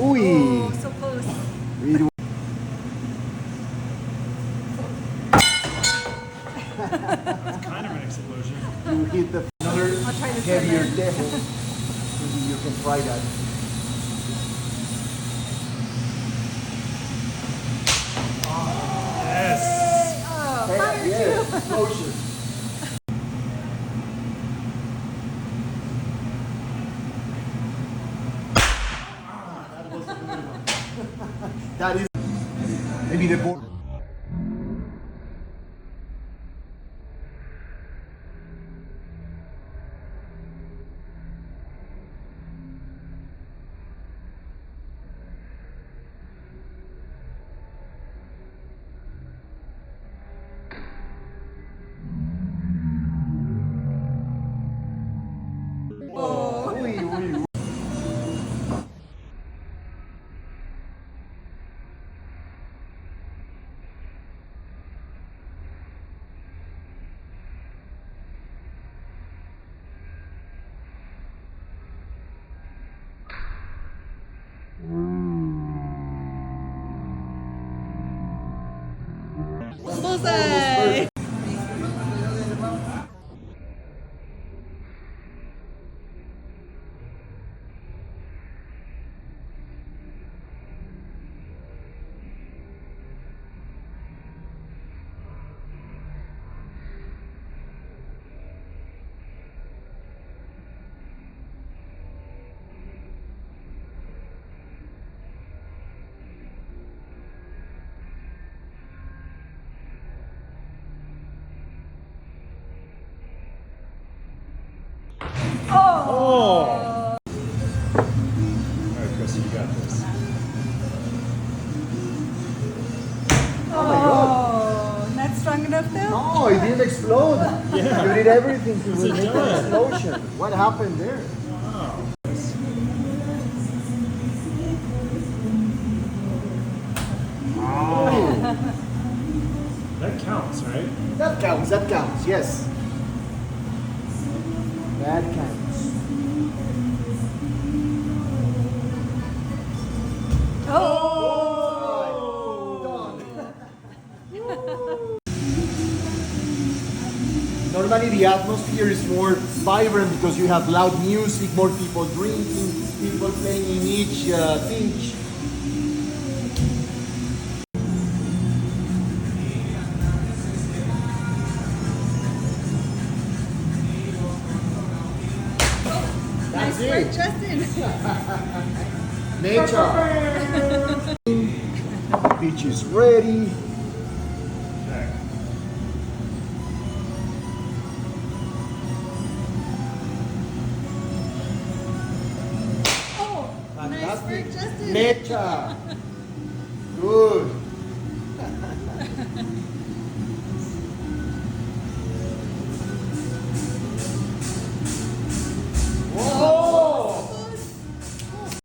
Uy! Oh, so close. It That's kind of an explosion. You hit the another I'll try this heavier one then. devil. Maybe you can try that. Yes. Oh, Hey, fire yes, too. explosion. That was a good one. That is maybe the board. Oh. Uy, uy, uy. Bullseye. Oh! Alright, Chrissy, you got this. Oh my God. Oh, not strong enough though? No, it didn't explode. Yeah. You did everything to It's a make an giant. explosion. What happened there? Wow. Oh. That counts, right? That counts, yes. That counts. Normally the atmosphere is more vibrant because you have loud music, more people drinking, people playing in each beach. Nice That's work, it. Justin. Nature. Beach is ready. Check. Oh, nice work, Fantastic. Justin. Nature. Good.